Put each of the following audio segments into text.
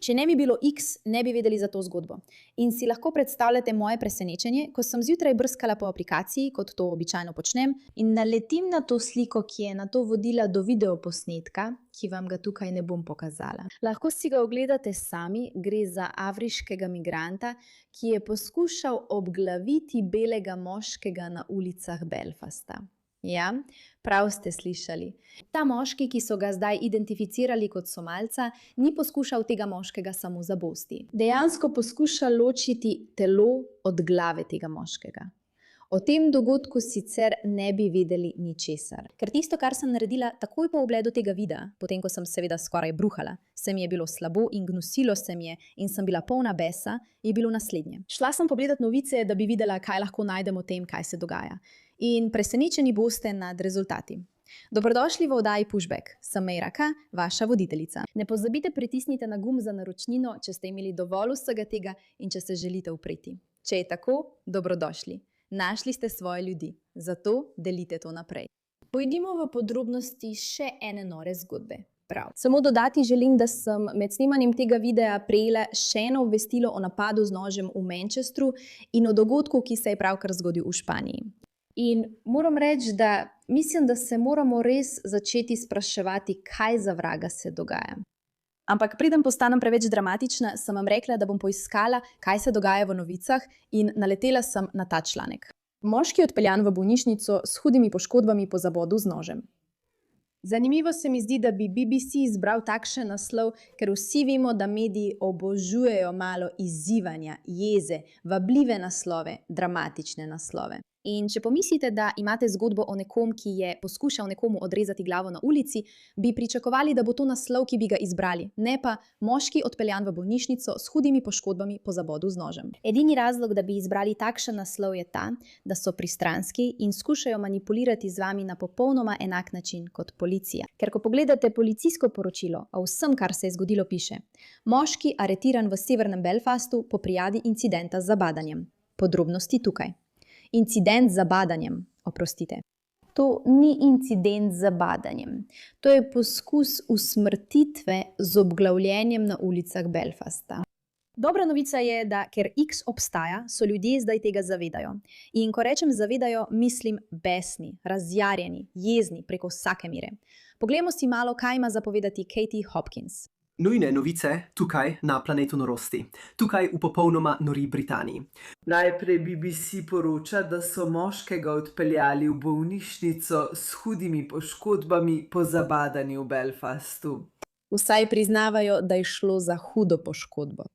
Če ne bi bilo X, ne bi vedeli za to zgodbo. In si lahko predstavljate moje presenečenje, ko sem zjutraj brskala po aplikaciji, kot to običajno počnem, in naletim na to sliko, ki je nato vodila do videoposnetka, ki vam ga tukaj ne bom pokazala. Lahko si ga ogledate sami, gre za afriškega migranta, ki je poskušal obglaviti belega moškega na ulicah Belfasta. Ja, prav ste slišali. Ta moški, ki so ga zdaj identificirali kot Somalca, ni poskušal tega moškega samo zabosti. Dejansko poskuša ločiti telo od glave tega moškega. O tem dogodku sicer ne bi vedeli ničesar. Ker tisto, kar sem naredila takoj po ogledu tega videa, potem ko sem seveda skoraj bruhala, se mi je bilo slabo in gnusilo se mi je in sem bila polna besa, je bilo naslednje. Šla sem pogledat novice, da bi videla, kaj lahko najdem o tem, kaj se dogaja. In presenečeni boste nad rezultati. Dobrodošli v oddaji Pushback. Sem Mejraka, vaša voditeljica. Ne pozabite pritisnite na gumb za naročnino, če ste imeli dovolj vsega tega in če se želite upreti. Če je tako, dobrodošli. Našli ste svoje ljudi, zato delite to naprej. Pojdimo v podrobnosti še ene nore zgodbe. Prav. Samo dodati želim, da sem med snemanjem tega videa prejela še eno obvestilo o napadu z nožem v Manchesteru in o dogodku, ki se je pravkar zgodil v Španiji. In moram reči, da mislim, da se moramo res začeti spraševati, kaj za vraga se dogaja. Ampak preden postanem preveč dramatična, sem vam rekla, da bom poiskala, kaj se dogaja v novicah in naletela sem na ta članek. Moški je odpeljan v bolnišnico s hudimi poškodbami po zabodu z nožem. Zanimivo se mi zdi, da bi BBC izbral takšen naslov, ker vsi vemo, da mediji obožujejo malo izzivanja, jeze, vabljive naslove, dramatične naslove. In če pomislite, da imate zgodbo o nekom, ki je poskušal nekomu odrezati glavo na ulici, bi pričakovali, da bo to naslov, ki bi ga izbrali, ne pa moški odpeljan v bolnišnico s hudimi poškodbami po zabodu z nožem. Edini razlog, da bi izbrali takšen naslov je ta, da so pristranski in skušajo manipulirati z vami na popolnoma enak način kot policija. Ker ko pogledate policijsko poročilo o vsem, kar se je zgodilo, piše: moški aretiran v severnem Belfastu po prijavi incidenta z zabadanjem. Podrobnosti tukaj. Incident z zabadanjem, oprostite. To ni incident z zabadanjem. To je poskus usmrtitve z obglavljenjem na ulicah Belfasta. Dobra novica je, da ker X obstaja, so ljudje zdaj tega zavedajo. In ko rečem zavedajo, mislim besni, razjarjeni, jezni preko vsake mere. Poglejmo si malo, kaj ima zapovedati Katie Hopkins. Nujne novice tukaj na planetu norosti, tukaj v popolnoma nori Britaniji. Najprej BBC poroča, da so moškega odpeljali v bolnišnico s hudimi poškodbami po zabadanju v Belfastu. Vsaj priznavajo, da je šlo za hudo poškodbo.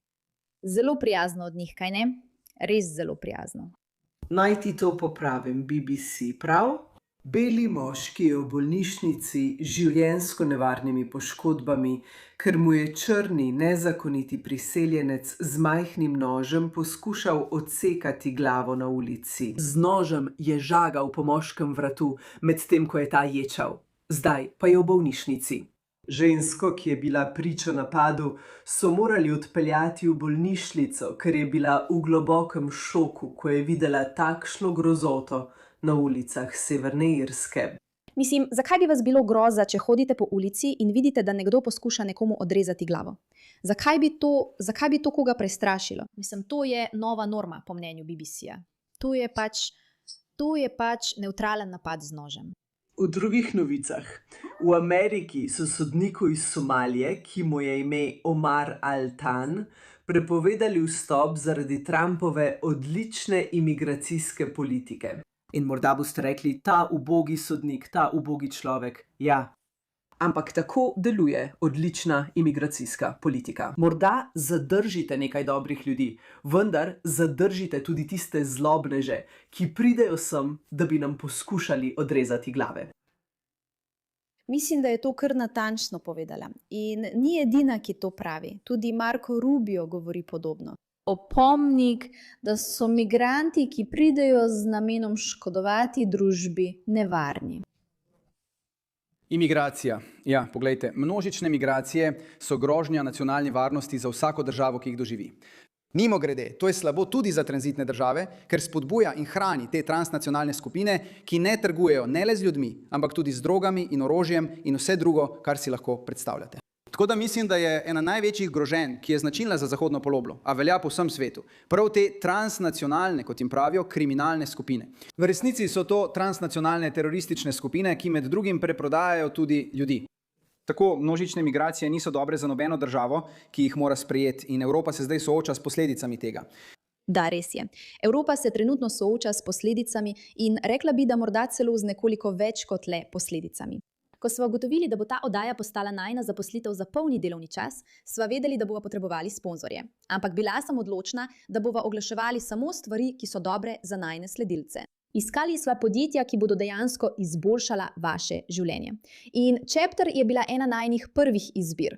Zelo prijazno od njih, kaj ne? Res zelo prijazno. Naj ti to popravim, BBC, prav? Beli moški je v bolnišnici z življenjsko nevarnimi poškodbami, ker mu je črni nezakoniti priseljenec z majhnim nožem poskušal odsekati glavo na ulici. Z nožem je žagal po moškem vratu, medtem ko je ta ječal. Zdaj pa je v bolnišnici. Žensko, ki je bila priča napadu, so morali odpeljati v bolnišnico, ker je bila v globokem šoku, ko je videla takšno grozoto na ulicah Severne Irske. Mislim, zakaj bi vas bilo groza, če hodite po ulici in vidite, da nekdo poskuša nekomu odrezati glavo? Zakaj bi to koga prestrašilo? Mislim, to je nova norma, po mnenju BBC-ja. To je pač nevtralen napad z nožem. V drugih novicah. V Ameriki so sodniku iz Somalije, ki mu je ime Omar Al-Tan, prepovedali vstop zaradi Trumpove odlične imigracijske politike. In morda boste rekli, ta ubogi sodnik, ta ubogi človek. Ja, ampak tako deluje odlična imigracijska politika. Morda zadržite nekaj dobrih ljudi, vendar zadržite tudi tiste zlobneže, ki pridejo sem, da bi nam poskušali odrezati glave. Mislim, da je to kar natančno povedala. In ni edina, ki to pravi. Tudi Marco Rubio govori podobno. Opomnik, da so migranti, ki pridejo z namenom škodovati družbi, nevarni. Imigracija. Ja, poglejte, množične migracije so grožnja nacionalni varnosti za vsako državo, ki jih doživi. Mimogrede, to je slabo tudi za tranzitne države, ker spodbuja in hrani te transnacionalne skupine, ki ne trgujejo ne le z ljudmi, ampak tudi z drogami in orožjem in vse drugo, kar si lahko predstavljate. Tako da mislim, da je ena največjih groženj, ki je značilna za zahodno poloblo, a velja po vsem svetu, prav te transnacionalne, kot jim pravijo, kriminalne skupine. V resnici so to transnacionalne teroristične skupine, ki med drugim preprodajajo tudi ljudi. Tako množične migracije niso dobre za nobeno državo, ki jih mora sprejeti, in Evropa se zdaj sooča s posledicami tega. Da, res je. Evropa se trenutno sooča s posledicami in rekla bi, da morda celo z nekoliko več kot le posledicami. Ko smo ugotovili, da bo ta oddaja postala najina zaposlitev za polni delovni čas, sva vedeli, da bova potrebovali sponzorje. Ampak bila sem odločna, da bova oglaševali samo stvari, ki so dobre za najine sledilce. Iskali sva podjetja, ki bodo dejansko izboljšala vaše življenje. In Chapter je bila ena najinih prvih izbir.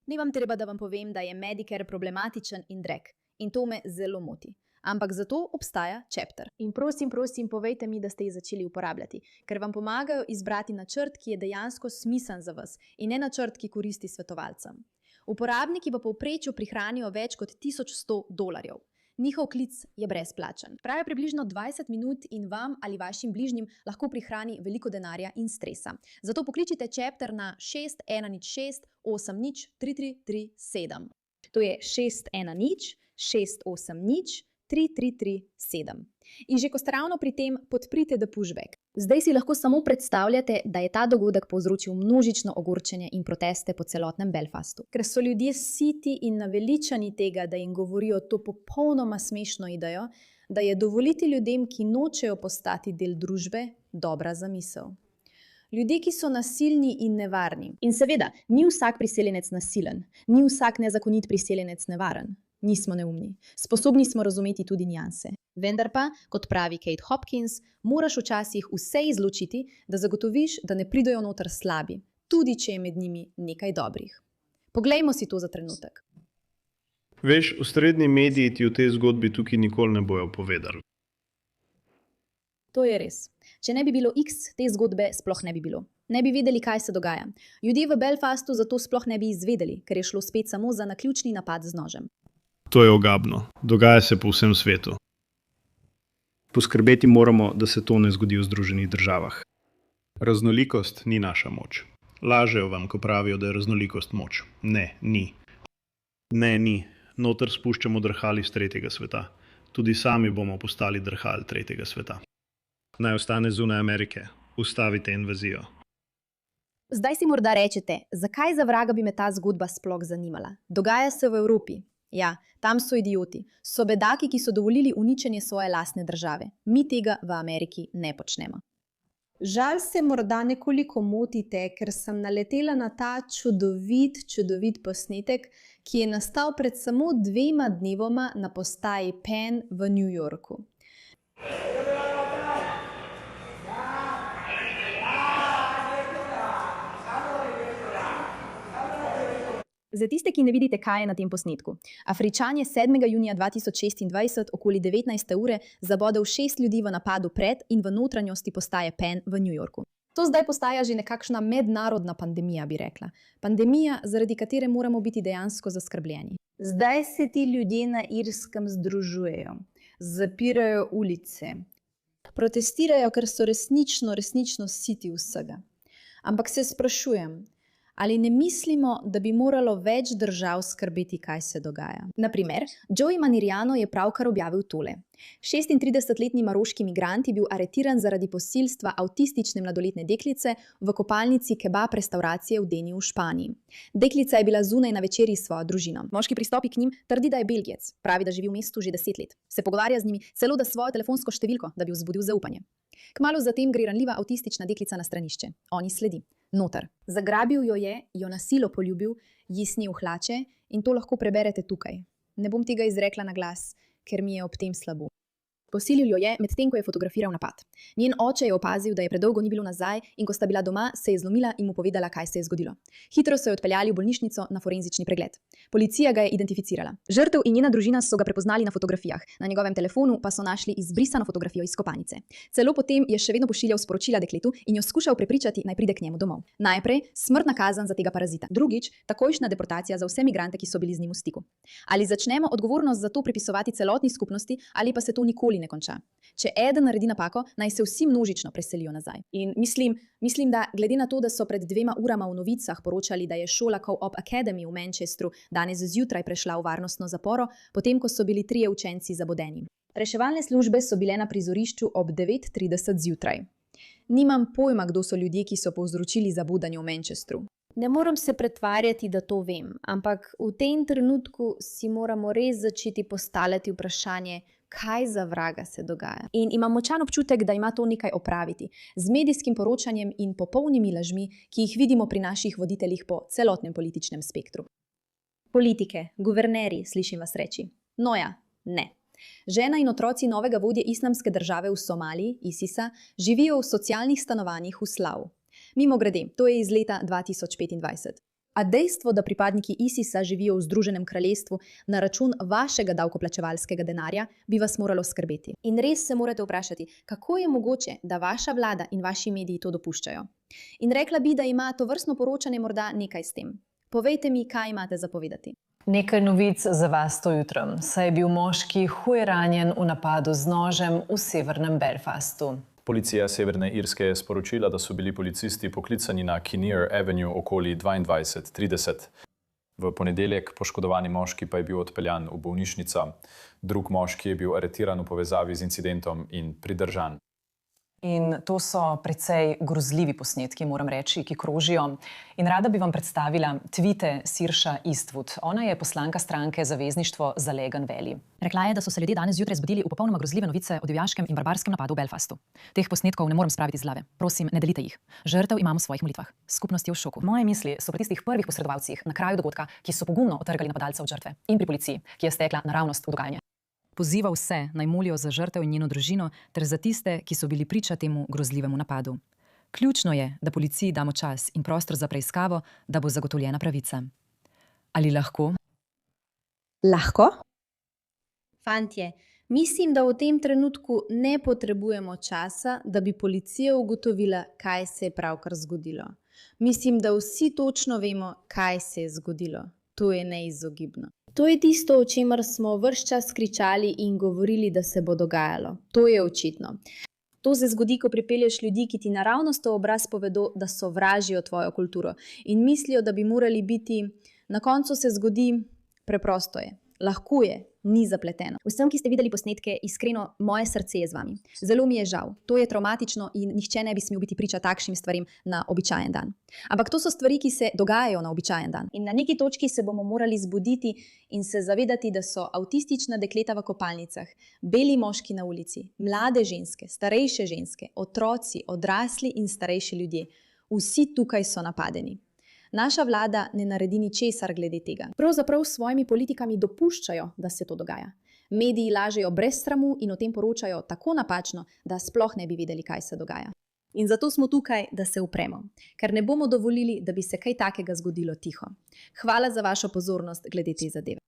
Ni vam treba, da vam povem, da je Medicare problematičen in drag. In to me zelo moti. Ampak zato obstaja Chapter. In prosim, povejte mi, da ste jih začeli uporabljati, ker vam pomagajo izbrati načrt, ki je dejansko smiseln za vas in ne načrt, ki koristi svetovalcem. Uporabniki v povprečju prihranijo več kot $1100. Njihov klic je brezplačen. Traja približno 20 minut in vam ali vašim bližnjim lahko prihrani veliko denarja in stresa. Zato pokličite Chapter na 6106 80 3337. To je 610 680 3337. In že ko ste ravno pri tem, podprite The Pushback. Zdaj si lahko samo predstavljate, da je ta dogodek povzročil množično ogorčenje in proteste po celotnem Belfastu. Ker so ljudje siti in naveličani tega, da jim govorijo to popolnoma smešno idejo, da je dovoliti ljudem, ki nočejo postati del družbe, dobra zamisel. Ljudje, ki so nasilni in nevarni. In seveda, ni vsak priseljenec nasilen, ni vsak nezakonit priseljenec nevaren. Nismo neumni. Sposobni smo razumeti tudi nianse. Vendar pa, kot pravi Kate Hopkins, moraš včasih vse izločiti, da zagotoviš, da ne pridejo noter slabi, tudi če je med njimi nekaj dobrih. Poglejmo si to za trenutek. Veš, osrednji mediji ti v tej zgodbi tukaj nikoli ne bojo povedali. To je res. Če ne bi bilo X, te zgodbe sploh ne bi bilo. Ne bi vedeli, kaj se dogaja. Ljudje v Belfastu zato sploh ne bi izvedeli, ker je šlo spet samo za naključni napad z nožem. To je ogabno. Dogaja se po vsem svetu. Poskrbeti moramo, da se to ne zgodi v Združenih državah. Raznolikost ni naša moč. Lažejo vam, ko pravijo, da je raznolikost moč. Ne, ni. Ne, ni. Noter spuščamo drhali iz tretjega sveta. Tudi sami bomo postali drhali tretjega sveta. Naj ostane zunaj Amerike. Ustavite invazijo. Zdaj si morda rečete, zakaj za vraga bi me ta zgodba sploh zanimala? Dogaja se v Evropi. Ja, tam so idioti. So bedaki, ki so dovolili uničenje svoje lastne države. Mi tega v Ameriki ne počnemo. Žal se morda nekoliko motite, ker sem naletela na ta čudovit posnetek, ki je nastal pred samo 2 dnevoma na postaji Penn v New Yorku. Za tiste, ki ne vidite, kaj je na tem posnetku. Afričan je 7. junija 2026 okoli 19. ure zabodel 6 ljudi v napadu pred in v notranjosti postaje Penn v New Yorku. To zdaj postaja že nekakšna mednarodna pandemija, bi rekla. Pandemija, zaradi katere moramo biti dejansko zaskrbljeni. Zdaj se ti ljudje na Irskem združujejo, zapirajo ulice, protestirajo, ker so resnično siti vsega. Ampak se sprašujem, ali ne mislimo, da bi moralo več držav skrbeti, kaj se dogaja? Naprimer, Joey Maniriano je pravkar objavil tole. 36-letni maroški migrant je bil aretiran zaradi posilstva avtistične mladoletne deklice v kopalnici kebab restauracije v Deni v Španiji. Deklica je bila zunaj na večerji s svojo družino. Moški pristopi k njim, trdi, da je Belgijec. Pravi, da živi v mestu že 10 let. Se pogovarja z njimi, celo da svojo telefonsko številko, da bi vzbudil zaupanje. Kmalu zatem gre ranljiva avtistična deklica na stranišče. Oni sledi. Noter. Zagrabil jo je, jo na silo poljubil, ji snel hlače in to lahko preberete tukaj. Ne bom tega izrekla na glas, ker mi je ob tem slabo. Posilil jo je, medtem ko je fotografiral napad. Njen oče je opazil, da je predolgo ni bilo nazaj in ko sta bila doma, se je zlomila in mu povedala, kaj se je zgodilo. Hitro so jo odpeljali v bolnišnico na forenzični pregled. Policija ga je identificirala. Žrtev in njena družina so ga prepoznali na fotografijah. Na njegovem telefonu pa so našli izbrisano fotografijo iz kopalnice. Celo potem je še vedno pošiljal sporočila dekletu in jo skušal prepričati, naj pride k njemu domov. Najprej smrtna kazen za tega parazita. Drugič, takojšnja deportacija za vse migrante, ki so bili z njim v stiku. Ali začnemo odgovornost za to pripisovati celotni skupnosti ali pa se to nikoli ne ne konča. Če eden naredi napako, naj se vsi množično preselijo nazaj. In mislim, da glede na to, da so pred 2 urama v novicah poročali, da je šola Co-op Academy v Manchesteru danes zjutraj prešla v varnostno zaporo, potem ko so bili 3 učenci zabodeni. Reševalne službe so bile na prizorišču ob 9:30 zjutraj. Nimam pojma, kdo so ljudje, ki so povzročili zabudanje v Manchesteru. Ne moram se pretvarjati, da to vem, ampak v tem trenutku si moramo res začeti postavljati vprašanje, kaj za vraga se dogaja. In imam močan občutek, da ima to nekaj opraviti z medijskim poročanjem in popolnimi lažmi, ki jih vidimo pri naših voditeljih po celotnem političnem spektru. Politike, guvernerji, slišim vas reči. No ja, ne. Žena in otroci novega vodje Islamske države v Somaliji, ISIS-a, živijo v socialnih stanovanjih v Slavu. Mimogrede, to je iz leta 2025. A dejstvo, da pripadniki ISIS-a živijo v Združenem kraljestvu na račun vašega davkoplačevalskega denarja, bi vas moralo skrbeti. In res se morate vprašati, kako je mogoče, da vaša vlada in vaši mediji to dopuščajo. In rekla bi, da ima tovrstno poročanje morda nekaj s tem. Povejte mi, kaj imate za povedati. Nekaj novic za vas to jutro, saj je bil moški huje ranjen v napadu z nožem v severnem Belfastu. Policija Severne Irske je sporočila, da so bili policisti poklicani na Kinnear Avenue okoli 22:30. V ponedeljek poškodovani moški pa je bil odpeljan v bolnišnico. Drug moški je bil aretiran v povezavi z incidentom in pridržan. In to so precej grozljivi posnetki, moram reči, ki krožijo. In rada bi vam predstavila tvite Saoirse Eastwood. Ona je poslanka stranke Zavezništvo za Lagan Valley. Rekla je, da so se ljudje danes zjutraj zbudili v popolnoma grozljive novice o divjaškem in barbarskem napadu v Belfastu. Teh posnetkov ne morem spraviti z glave. Prosim, ne delite jih. Žrtev imamo v svojih molitvah. Skupnost je v šoku. Moje misli so pri tistih prvih posredovalcih na kraju dogodka, ki so pogumno otrgali napadalca od žrtve, in pri policiji, ki je stekla naravnost v dogajanje. Poziva vse, naj molijo za žrtev in njeno družino, ter za tiste, ki so bili priča temu grozljivemu napadu. Ključno je, da policiji damo čas in prostor za preiskavo, da bo zagotovljena pravica. Ali lahko? Lahko? Fantje, mislim, da v tem trenutku ne potrebujemo časa, da bi policija ugotovila, kaj se je pravkar zgodilo. Mislim, da vsi točno vemo, kaj se je zgodilo. To je neizogibno. To je tisto, o čemer smo ves čas kričali in govorili, da se bo dogajalo. To je očitno. To se zgodi, ko pripelješ ljudi, ki ti naravnost v obraz povedo, da sovražijo tvojo kulturo in mislijo, da bi morali biti. Na koncu se zgodi, preprosto je. Lahko je, ni zapleteno. Vsem, ki ste videli posnetke, iskreno, moje srce je z vami. Zelo mi je žal. To je travmatično in nihče ne bi smel biti priča takšnim stvarim na običajen dan. Ampak to so stvari, ki se dogajajo na običajen dan. In na neki točki se bomo morali zbuditi in se zavedati, da so avtistična dekleta v kopalnicah, beli moški na ulici, mlade ženske, starejše ženske, otroci, odrasli in starejši ljudje. Vsi tukaj so napadeni. Naša vlada ne naredi ničesar glede tega. Pravzaprav s svojimi politikami dopuščajo, da se to dogaja. Mediji lažejo brez sramu in o tem poročajo tako napačno, da sploh ne bi vedeli, kaj se dogaja. In zato smo tukaj, da se upremo, ker ne bomo dovolili, da bi se kaj takega zgodilo tiho. Hvala za vašo pozornost glede te zadeve.